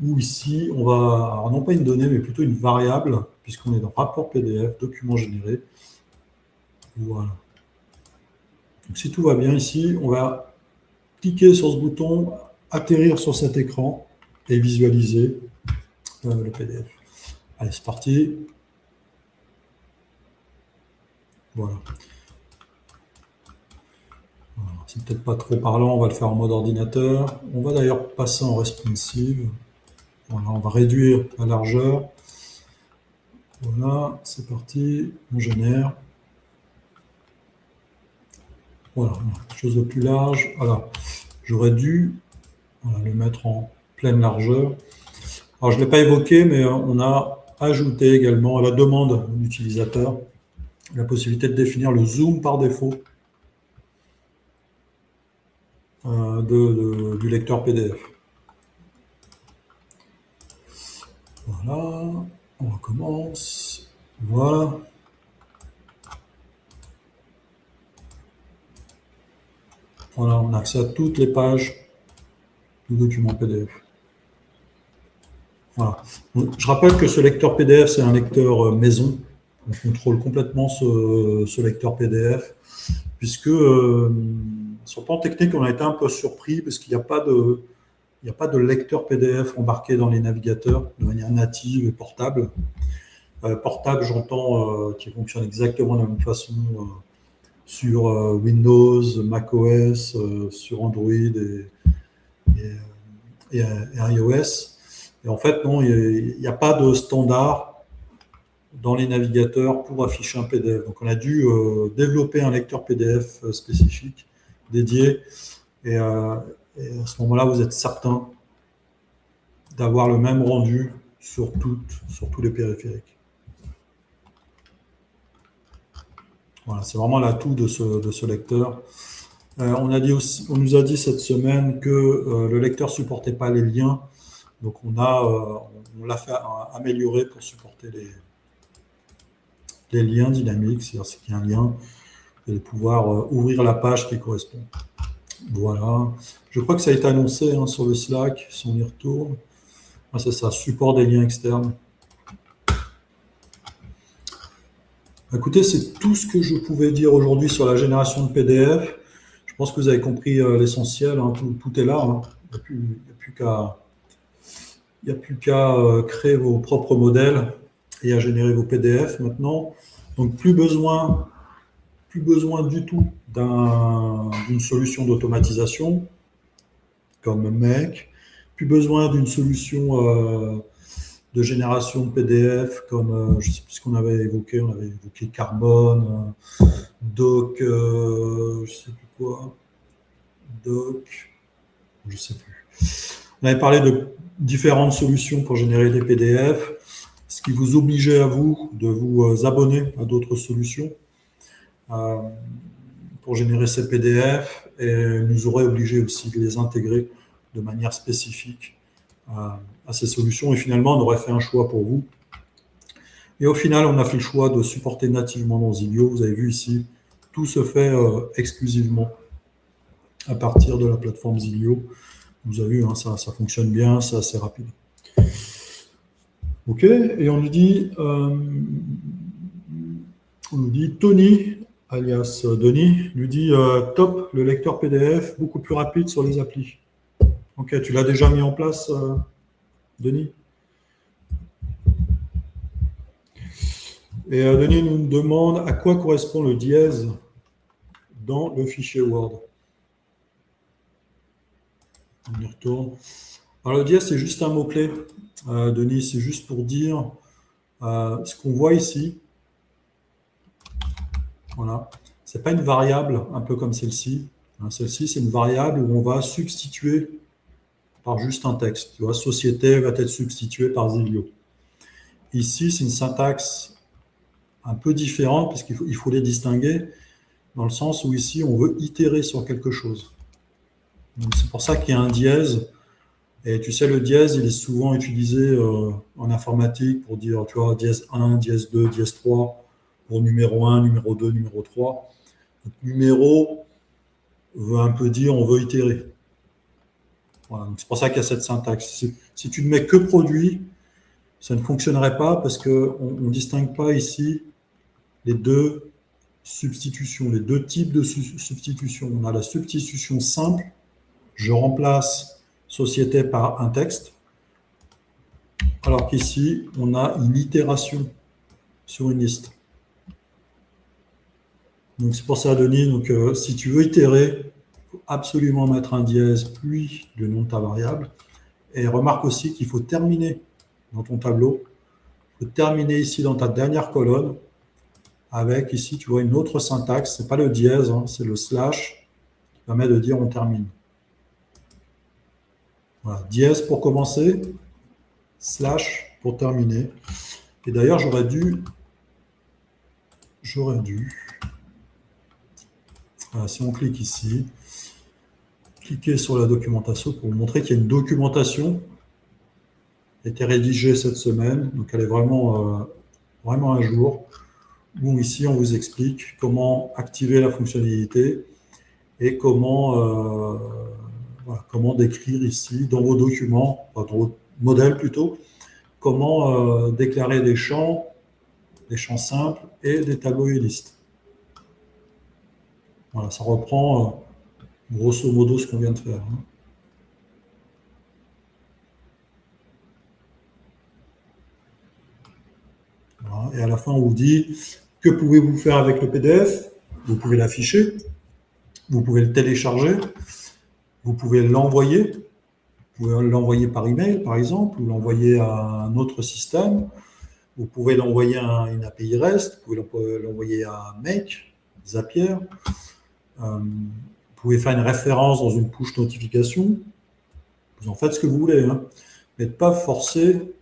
Où ici, on va, alors non pas une donnée, mais plutôt une variable, puisqu'on est dans rapport PDF, document généré. Voilà. Donc si tout va bien ici, on va cliquer sur ce bouton, atterrir sur cet écran et visualiser le PDF. Allez, c'est parti. Voilà. C'est peut-être pas trop parlant, on va le faire en mode ordinateur. On va d'ailleurs passer en responsive. Voilà, on va réduire la largeur. Voilà, c'est parti, on génère. Voilà, quelque chose de plus large. Voilà, j'aurais dû le mettre en pleine largeur. Alors, je ne l'ai pas évoqué, mais on a ajouté également à la demande de l'utilisateur la possibilité de définir le zoom par défaut du lecteur PDF. Voilà, on recommence. Voilà. Voilà, on a accès à toutes les pages du document PDF. Voilà. Donc, je rappelle que ce lecteur PDF, c'est un lecteur maison. On contrôle complètement ce lecteur PDF, puisque sur le plan technique, on a été un peu surpris parce qu'il n'y a pas de lecteur PDF embarqué dans les navigateurs de manière native et portable. Portable, j'entends qui fonctionne exactement de la même façon sur Windows, macOS, sur Android et iOS. Et en fait, non, il n'y a pas de standard dans les navigateurs pour afficher un PDF. Donc, on a dû développer un lecteur PDF spécifique, dédié. Et à ce moment-là, vous êtes certain d'avoir le même rendu sur tous les périphériques. Voilà, c'est vraiment l'atout de ce lecteur. On nous a dit cette semaine que le lecteur ne supportait pas les liens. Donc, on l'a fait améliorer pour supporter les liens dynamiques. C'est-à-dire qu'il y a un lien, vous allez pouvoir ouvrir la page qui correspond. Voilà. Je crois que ça a été annoncé sur le Slack, si on y retourne. C'est ça, support des liens externes. Écoutez, c'est tout ce que je pouvais dire aujourd'hui sur la génération de PDF. Je pense que vous avez compris l'essentiel, tout est là. Il n'y a plus qu'à créer vos propres modèles et à générer vos PDF maintenant. Donc, plus besoin du tout d'une solution d'automatisation comme Make, plus besoin d'une solution de génération de PDF comme, je ne sais plus ce qu'on avait évoqué, on avait évoqué Carbone, Doc, je ne sais plus quoi, Doc, je ne sais plus. On avait parlé de différentes solutions pour générer des PDF, ce qui vous obligeait à vous de vous abonner à d'autres solutions. pour générer ces PDF et nous aurait obligé aussi de les intégrer de manière spécifique à ces solutions. Et finalement, on aurait fait un choix pour vous. Et au final, on a fait le choix de supporter nativement dans Zilio. Vous avez vu ici, tout se fait exclusivement à partir de la plateforme Zilio. Vous avez vu, hein, ça fonctionne bien, c'est assez rapide. OK, et on nous dit Tony, alias Denis, nous dit top, le lecteur PDF, beaucoup plus rapide sur les applis. OK, tu l'as déjà mis en place, Denis? Et Denis nous demande à quoi correspond le dièse dans le fichier Word. On y retourne. Alors le dièse, c'est juste un mot-clé. Denis, c'est juste pour dire ce qu'on voit ici. Voilà. Ce n'est pas une variable, un peu comme celle-ci. Celle-ci, c'est une variable où on va substituer par juste un texte. Tu vois, société va être substituée par Zilio. Ici, c'est une syntaxe un peu différente, parce qu'il faut les distinguer, dans le sens où ici, on veut itérer sur quelque chose. C'est pour ça qu'il y a un dièse. Et tu sais, le dièse, il est souvent utilisé en informatique pour dire, tu vois, dièse 1, dièse 2, dièse 3, pour numéro 1, numéro 2, numéro 3. Donc, numéro veut un peu dire on veut itérer. Voilà, c'est pour ça qu'il y a cette syntaxe. Si tu ne mets que produit, ça ne fonctionnerait pas parce qu'on ne distingue pas ici les deux substitutions, les deux types de substitutions. On a la substitution simple, je remplace société par un texte, alors qu'ici, on a une itération sur une liste. Donc c'est pour ça, Denis, donc, si tu veux itérer, il faut absolument mettre un dièse, puis le nom de ta variable. Et remarque aussi qu'il faut terminer dans ton tableau. Il faut terminer ici dans ta dernière colonne avec ici, tu vois, une autre syntaxe. Ce n'est pas le dièse, hein, c'est le slash qui permet de dire on termine. Voilà, dièse pour commencer, slash pour terminer. Et d'ailleurs, j'aurais dû, voilà, si on clique ici, cliquer sur la documentation pour vous montrer qu'il y a une documentation qui a été rédigée cette semaine, donc elle est vraiment, vraiment à jour, où ici on vous explique comment activer la fonctionnalité et comment, voilà, comment décrire ici dans vos documents, dans votre modèle plutôt, comment déclarer des champs simples et des tableaux et listes. Voilà, ça reprend grosso modo ce qu'on vient de faire. Hein. Voilà, et à la fin, on vous dit que pouvez-vous faire avec le PDF? Vous pouvez l'afficher, vous pouvez le télécharger, vous pouvez l'envoyer. Vous pouvez l'envoyer par email, par exemple, ou l'envoyer à un autre système. Vous pouvez l'envoyer à une API REST, vous pouvez l'envoyer à Make, Zapier. Vous pouvez faire une référence dans une push notification. Vous en faites ce que vous voulez. Hein. Vous n'êtes pas forcé,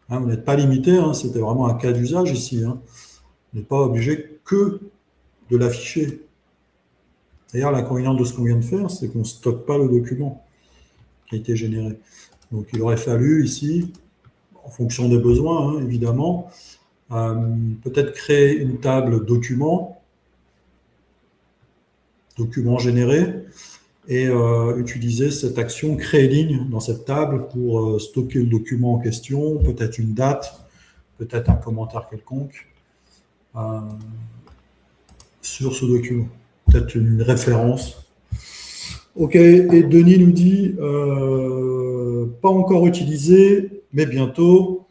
hein, vous n'êtes pas limité. Hein, c'était vraiment un cas d'usage ici. Hein. Vous n'êtes pas obligé que de l'afficher. D'ailleurs, l'inconvénient de ce qu'on vient de faire, c'est qu'on ne stocke pas le document qui a été généré. Donc, il aurait fallu ici, en fonction des besoins, hein, évidemment, peut-être créer une table document généré, et utiliser cette action créer ligne dans cette table pour stocker le document en question, peut-être une date, peut-être un commentaire quelconque sur ce document, peut-être une référence. Ok, et Denis nous dit pas encore utilisé, mais bientôt.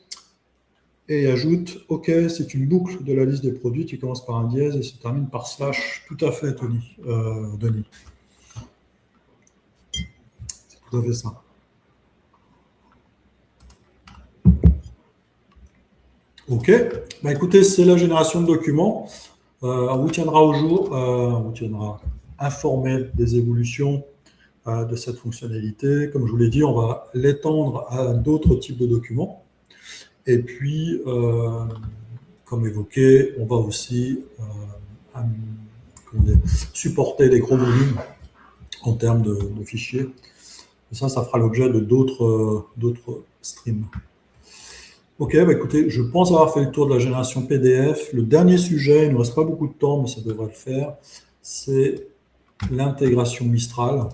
Et ajoute, ok, c'est une boucle de la liste des produits qui commence par un dièse et se termine par slash. Tout à fait, Denis. C'est tout à fait ça. Ok, bah, écoutez, c'est la génération de documents. On vous tiendra au jour, on vous tiendra informé des évolutions de cette fonctionnalité. Comme je vous l'ai dit, on va l'étendre à d'autres types de documents. Et puis, comme évoqué, on va aussi supporter les gros volumes en termes de fichiers. Et ça fera l'objet de d'autres streams. Ok, bah écoutez, je pense avoir fait le tour de la génération PDF. Le dernier sujet, il ne nous reste pas beaucoup de temps, mais ça devrait le faire, c'est l'intégration Mistral. Alors,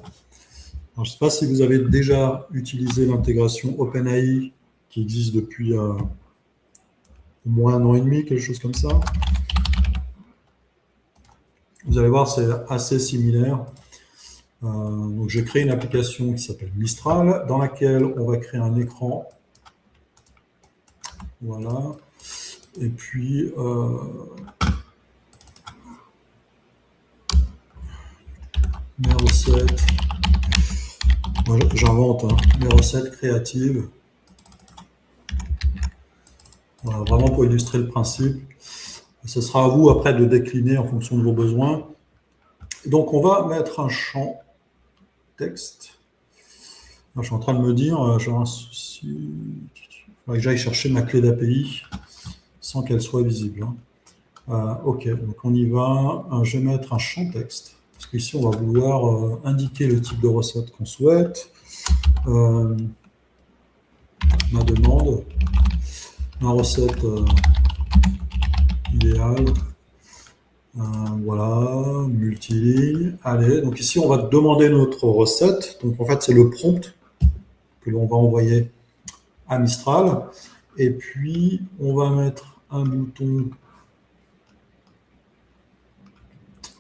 je ne sais pas si vous avez déjà utilisé l'intégration OpenAI qui existe depuis au moins 1 an et demi, quelque chose comme ça. Vous allez voir, c'est assez similaire. Donc, j'ai créé une application qui s'appelle Mistral, dans laquelle on va créer un écran. Voilà. Et puis, mes recettes. Moi, j'invente mes recettes créatives. Voilà, vraiment pour illustrer le principe. Ce sera à vous après de décliner en fonction de vos besoins. Donc, on va mettre un champ texte. Alors, je suis en train de me dire, j'ai un souci. Il faudrait que j'aille chercher ma clé d'API sans qu'elle soit visible. Ok, donc on y va. Je vais mettre un champ texte. Parce qu'ici, on va vouloir indiquer le type de recette qu'on souhaite. Ma demande. Ma recette idéale. Voilà, multiligne. Allez, donc ici, on va demander notre recette. Donc, en fait, c'est le prompt que l'on va envoyer à Mistral. Et puis, on va mettre un bouton.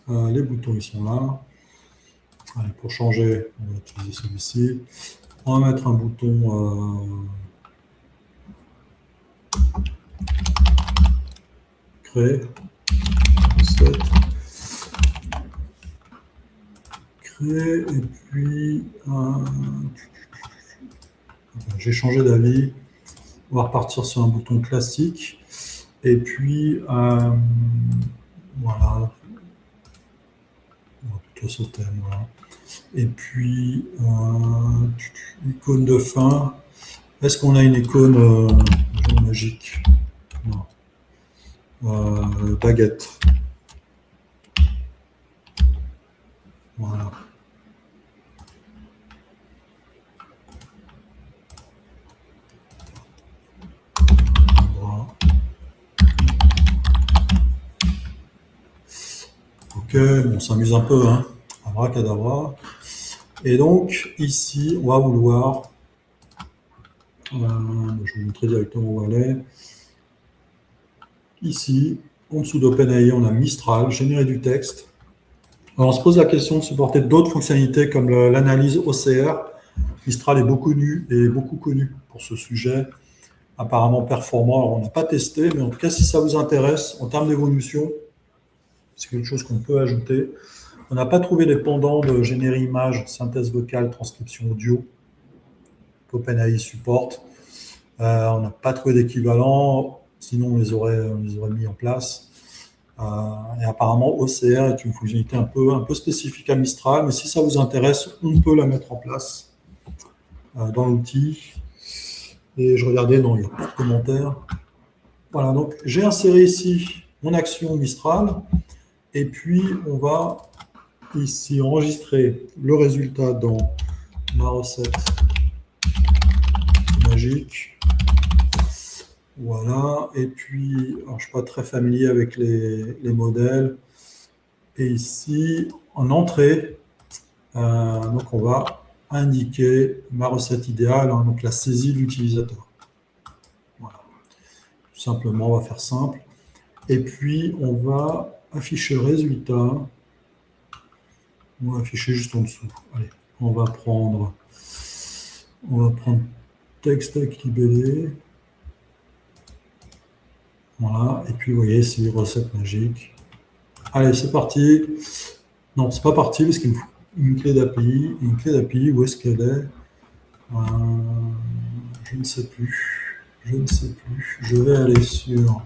Les boutons, ils sont là. Allez, pour changer, on va utiliser celui-ci. On va mettre un bouton créer. Recette. Créer. Et puis, j'ai changé d'avis. On va repartir sur un bouton classique. Et puis, voilà. On va plutôt sauter, voilà. Et puis, icône de fin. Est-ce qu'on a une icône magique? Non. Baguette. Voilà. Ok, on s'amuse un peu, hein. Abracadabra. Et donc, ici, on va vouloir... je vais vous montrer directement où elle est. Ici, en dessous d'OpenAI, on a Mistral, générer du texte. Alors, on se pose la question de supporter d'autres fonctionnalités comme l'analyse OCR. Mistral est beaucoup connu pour ce sujet, apparemment performant. Alors, on n'a pas testé, mais en tout cas, si ça vous intéresse, en termes d'évolution, c'est quelque chose qu'on peut ajouter. On n'a pas trouvé les pendants de générer image, synthèse vocale, transcription audio qu'OpenAI supporte. On n'a pas trouvé d'équivalent, sinon on les aurait mis en place. Et apparemment, OCR est une fonctionnalité un peu spécifique à Mistral, mais si ça vous intéresse, on peut la mettre en place dans l'outil. Et je regardais, non, il n'y a pas de commentaires. Voilà, donc j'ai inséré ici mon action Mistral, et puis on va ici enregistrer le résultat dans ma recette magique. Voilà, et puis, alors, je ne suis pas très familier avec les modèles. Et ici, en entrée, donc on va indiquer ma recette idéale, hein, donc la saisie de l'utilisateur. Voilà. Tout simplement, on va faire simple. Et puis, on va afficher le résultat. On va afficher juste en dessous. Allez, on va prendre texte avec libellé. Voilà, et puis vous voyez, c'est une recette magique. Allez, c'est parti. Non, c'est pas parti parce qu'il me faut une clé d'API. Une clé d'API, où est-ce qu'elle est, je ne sais plus. Je vais aller sur...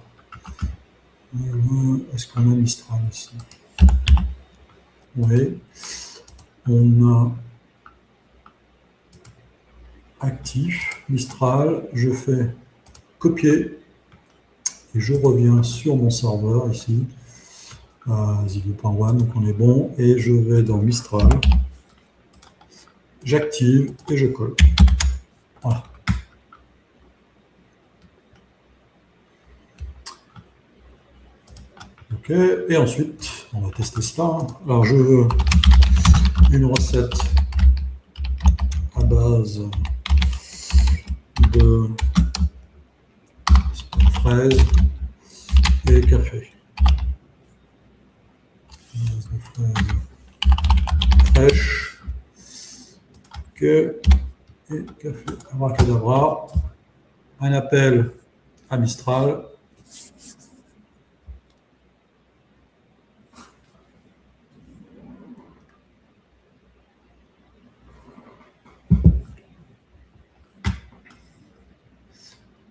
Est-ce qu'on a Mistral ici? Oui. On a actif, Mistral. Je fais copier. Et je reviens sur mon serveur ici. Zilio.one, donc on est bon. Et je vais dans Mistral. J'active et je colle. Voilà. OK. Et ensuite, on va tester cela. Alors, je veux une recette à base de fraises et café. Base de fraises fraîches. OK. Et café. Abracadabra. Un appel à Mistral.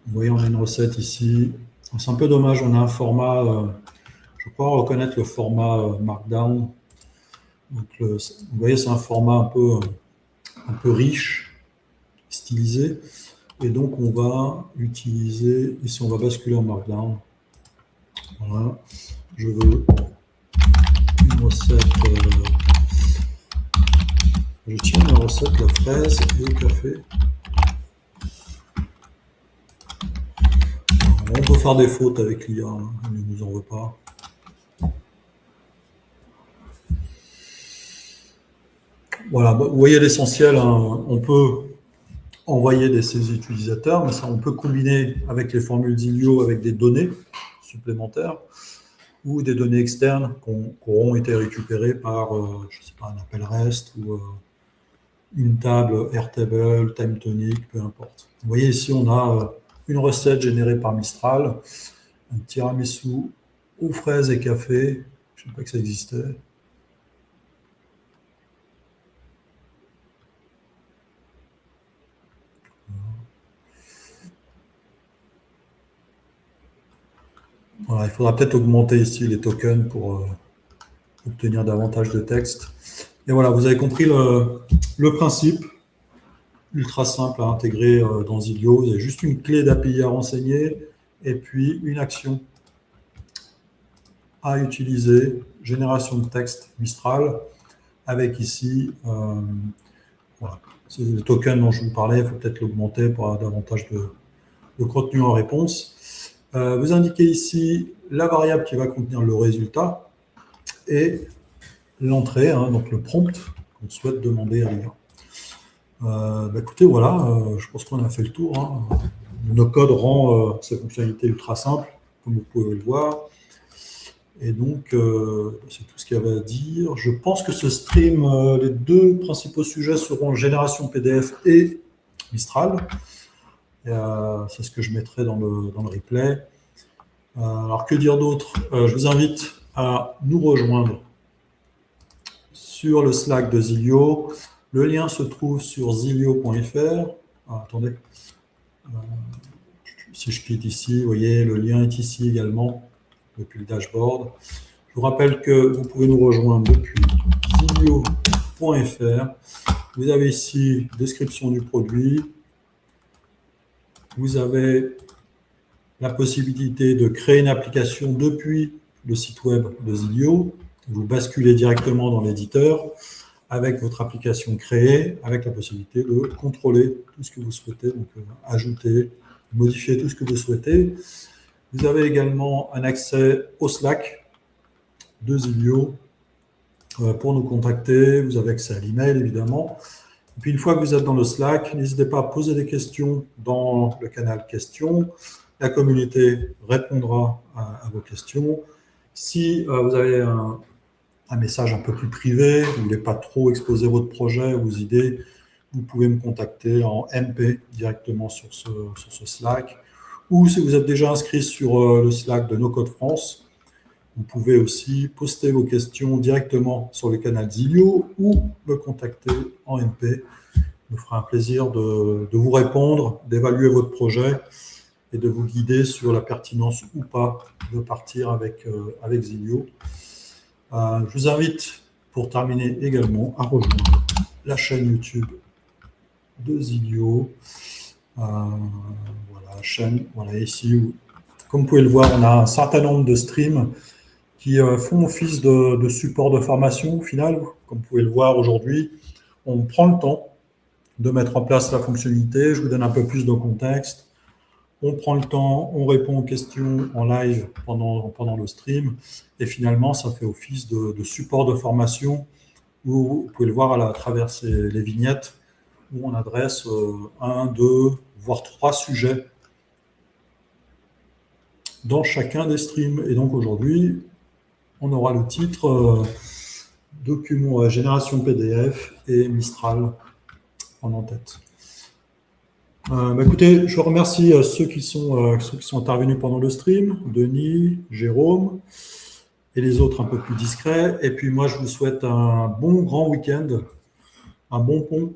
Vous voyez, on a une recette ici. C'est un peu dommage, on a un format, je crois reconnaître le format Markdown. Donc, vous voyez, c'est un format un peu riche, stylisé. Et donc, on va utiliser, ici, on va basculer en Markdown. Voilà. Je veux une recette, je tiens la recette, la fraise et le café. On peut faire des fautes avec l'IA, hein, ne nous en veut pas. Voilà, vous voyez l'essentiel, hein, on peut envoyer des ces utilisateurs, mais ça, on peut combiner avec les formules Zilio avec des données supplémentaires ou des données externes qui auront été récupérées par, je sais pas, un appel REST ou une table Airtable, TimeTonic, peu importe. Vous voyez ici, on a une recette générée par Mistral, un tiramisu aux fraises et café. Je ne sais pas que ça existait. Voilà, il faudra peut-être augmenter ici les tokens pour obtenir davantage de texte. Et voilà, vous avez compris le principe, ultra simple à intégrer dans Zilio. Vous avez juste une clé d'API à renseigner et puis une action à utiliser, génération de texte Mistral, avec ici, voilà, c'est le token dont je vous parlais, il faut peut-être l'augmenter pour avoir davantage de contenu en réponse. Vous indiquez ici la variable qui va contenir le résultat et l'entrée, hein, donc le prompt qu'on souhaite demander à l'IA. Écoutez, voilà, je pense qu'on a fait le tour. Hein. No Code rend ces fonctionnalités ultra simples, comme vous pouvez le voir. Et donc, c'est tout ce qu'il y avait à dire. Je pense que ce stream, les deux principaux sujets seront génération PDF et Mistral. C'est ce que je mettrai dans le replay. Alors, que dire d'autre? Je vous invite à nous rejoindre sur le Slack de Zilio. Le lien se trouve sur zilio.fr. Attendez. Si je clique ici, vous voyez, le lien est ici également, depuis le dashboard. Je vous rappelle que vous pouvez nous rejoindre depuis zilio.fr. Vous avez ici description du produit. Vous avez la possibilité de créer une application depuis le site web de Zilio. Vous basculez directement dans l'éditeur avec votre application créée, avec la possibilité de contrôler tout ce que vous souhaitez, donc ajouter, modifier tout ce que vous souhaitez. Vous avez également un accès au Slack de Zilio pour nous contacter. Vous avez accès à l'email, évidemment. Et puis, une fois que vous êtes dans le Slack, n'hésitez pas à poser des questions dans le canal questions. La communauté répondra à vos questions. Si vous avez un message un peu plus privé, vous ne voulez pas trop exposer votre projet, vos idées, vous pouvez me contacter en MP directement sur ce Slack. Ou si vous êtes déjà inscrit sur le Slack de No Code France, vous pouvez aussi poster vos questions directement sur le canal Zilio ou me contacter en MP. Ça me fera un plaisir de vous répondre, d'évaluer votre projet et de vous guider sur la pertinence ou pas de partir avec Zilio. Je vous invite, pour terminer également, à rejoindre la chaîne YouTube de Zilio. Voilà, chaîne, voilà, ici, comme vous pouvez le voir, on a un certain nombre de streams qui font office de support de formation au final. Comme vous pouvez le voir aujourd'hui, on prend le temps de mettre en place la fonctionnalité. Je vous donne un peu plus de contexte. On prend le temps, on répond aux questions en live pendant le stream. Et finalement, ça fait office de support de formation où vous pouvez le voir à travers les vignettes où on adresse un, deux, voire trois sujets dans chacun des streams. Et donc aujourd'hui, on aura le titre document génération PDF et Mistral en tête. Écoutez, je remercie ceux qui sont intervenus pendant le stream, Denis, Jérôme et les autres un peu plus discrets. Et puis moi, je vous souhaite un bon grand week-end, un bon pont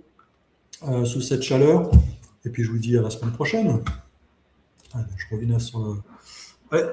sous cette chaleur. Et puis je vous dis à la semaine prochaine. Allez, je reviens sur le...